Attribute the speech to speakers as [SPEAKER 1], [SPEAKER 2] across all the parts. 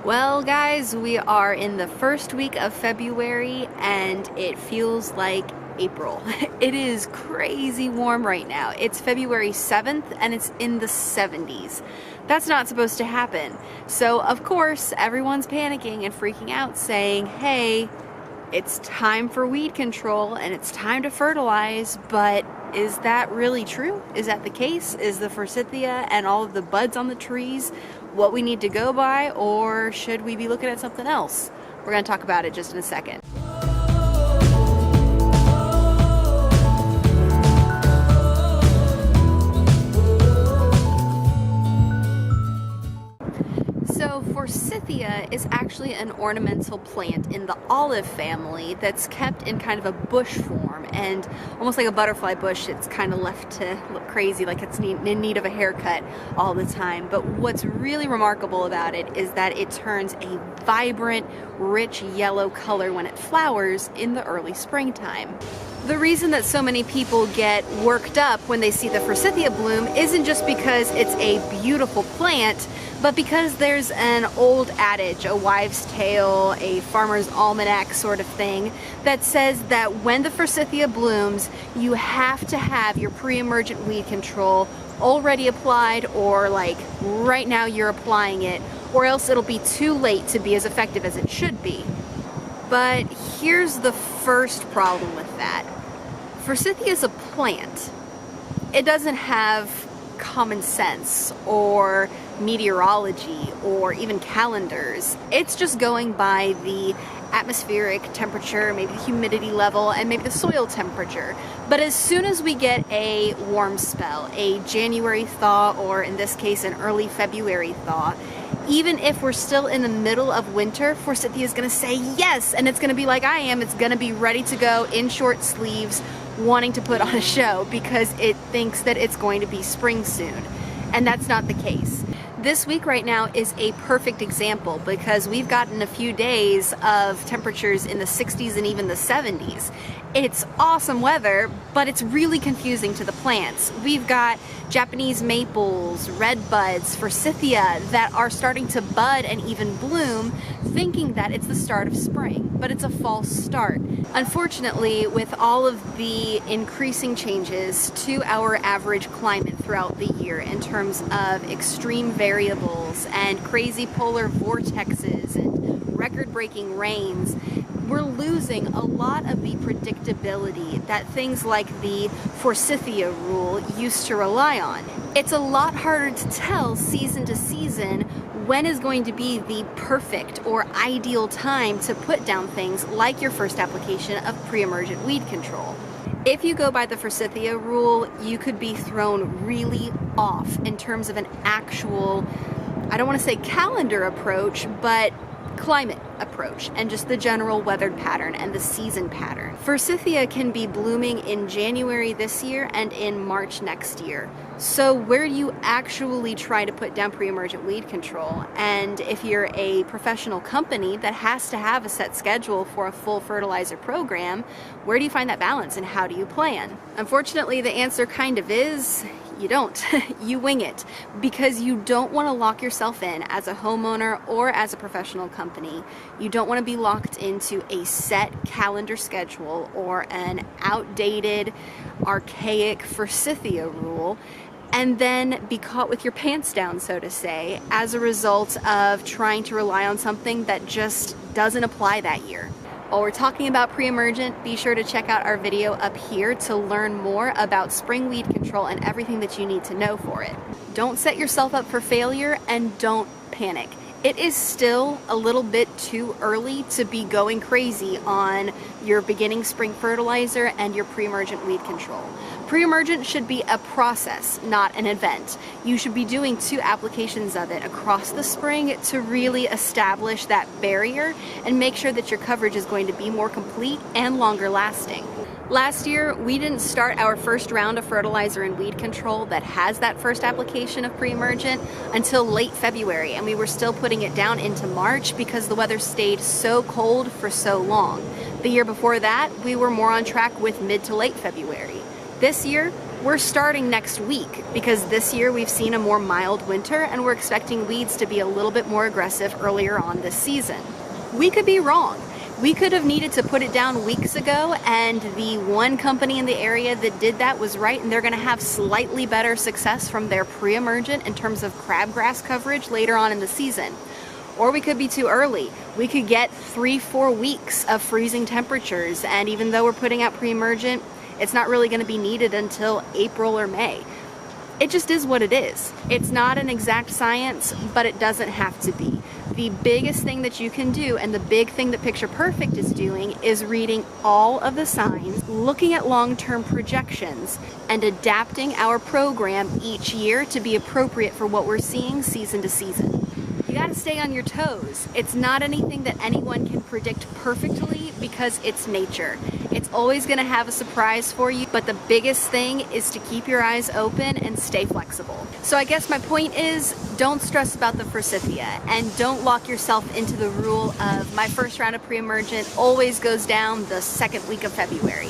[SPEAKER 1] Well, guys, we are in the first week of February and it feels like April. It is crazy warm right now. It's February 7th and it's in the 70s. That's not supposed to happen. So, of course, everyone's panicking and freaking out saying, hey, it's time for weed control and it's time to fertilize, but is that really true? Is that the case? Is the Forsythia and all of the buds on the trees what we need to go by, or should we be looking at something else? We're going to talk about it just in a second. So Forsythia is actually an ornamental plant in the olive family that's kept in kind of a bush form, and almost like a butterfly bush, it's kind of left to look crazy, like it's in need of a haircut all the time. But what's really remarkable about it is that it turns a vibrant, rich yellow color when it flowers in the early springtime. The reason that so many people get worked up when they see the Forsythia bloom isn't just because it's a beautiful plant, but because there's an old adage, a wives' tale, a farmer's almanac sort of thing, that says that when the Forsythia blooms, you have to have your pre-emergent weed control already applied, or like right now you're applying it, or else it'll be too late to be as effective as it should be. But here's the first problem with that. Forsythia is a plant. It doesn't have common sense or meteorology or even calendars. It's just going by the atmospheric temperature, maybe the humidity level, and maybe the soil temperature. But as soon as we get a warm spell, a January thaw, or in this case an early February thaw, even if we're still in the middle of winter, Forsythia is going to say yes, and it's going to be like I am. It's going to be ready to go in short sleeves, wanting to put on a show because it thinks that it's going to be spring soon. And that's not the case. This week right now is a perfect example because we've gotten a few days of temperatures in the 60s and even the 70s. It's awesome weather, but it's really confusing to the plants. We've got Japanese maples, red buds, Forsythia that are starting to bud and even bloom, thinking that it's the start of spring, but it's a false start. Unfortunately, with all of the increasing changes to our average climate throughout the year in terms of extreme variables and crazy polar vortexes and record-breaking rains, we're losing a lot of the predictability that things like the Forsythia rule used to rely on. It's a lot harder to tell season to season when is going to be the perfect or ideal time to put down things like your first application of pre-emergent weed control. If you go by the Forsythia rule, you could be thrown really off in terms of an actual, I don't want to say calendar approach, but climate approach and just the general weathered pattern and the season pattern. Forsythia can be blooming in January this year and in March next year. So where do you actually try to put down pre-emergent weed control? And if you're a professional company that has to have a set schedule for a full fertilizer program, where do you find that balance and how do you plan? Unfortunately, the answer kind of is you don't. You wing it, because you don't want to lock yourself in as a homeowner or as a professional company. You don't want to be locked into a set calendar schedule or an outdated, archaic Forsythia rule, and then be caught with your pants down, so to say, as a result of trying to rely on something that just doesn't apply that year. While we're talking about pre-emergent, be sure to check out our video up here to learn more about spring weed control and everything that you need to know for it. Don't set yourself up for failure and don't panic. It is still a little bit too early to be going crazy on your beginning spring fertilizer and your pre-emergent weed control. Pre-emergent should be a process, not an event. You should be doing 2 applications of it across the spring to really establish that barrier and make sure that your coverage is going to be more complete and longer lasting. Last year, we didn't start our first round of fertilizer and weed control that has that first application of pre-emergent until late February, and we were still putting it down into March because the weather stayed so cold for so long. The year before that, we were more on track with mid to late February. This year, We're starting next week because this year we've seen a more mild winter and we're expecting weeds to be a little bit more aggressive earlier on this season. We could be wrong. We could have needed to put it down weeks ago, and the one company in the area that did that was right, and they're going to have slightly better success from their pre-emergent in terms of crabgrass coverage later on in the season. Or we could be too early. We could get 3-4 weeks of freezing temperatures, and even though we're putting out pre-emergent, it's not really going to be needed until April or May. It just is what it is. It's not an exact science, but it doesn't have to be. The biggest thing that you can do, and the big thing that Picture Perfect is doing, is reading all of the signs, looking at long-term projections, and adapting our program each year to be appropriate for what we're seeing season to season. You gotta stay on your toes. It's not anything that anyone can predict perfectly because it's nature. It's always gonna have a surprise for you, but the biggest thing is to keep your eyes open and stay flexible. So I guess my point is, don't stress about the Forsythia, and don't lock yourself into the rule of my first round of pre-emergent always goes down the second week of February.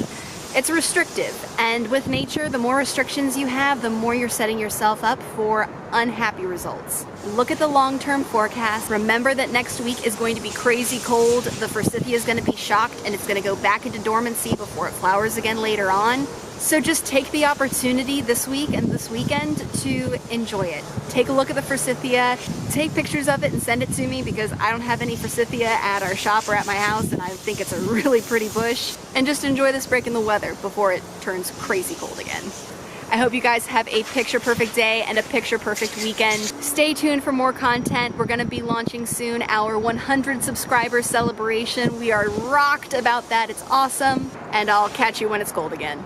[SPEAKER 1] It's restrictive, and with nature, the more restrictions you have, the more you're setting yourself up for unhappy results. Look at the long-term forecast. Remember that next week is going to be crazy cold. The Forsythia is going to be shocked, and it's going to go back into dormancy before it flowers again later on. So just take the opportunity this week and this weekend to enjoy it. Take a look at the Forsythia, take pictures of it and send it to me because I don't have any Forsythia at our shop or at my house, and I think it's a really pretty bush. And just enjoy this break in the weather before it turns crazy cold again. I hope you guys have a picture perfect day and a picture perfect weekend. Stay tuned for more content. We're gonna be launching soon our 100 subscriber celebration. We are rocked about that. It's awesome. And I'll catch you when it's cold again.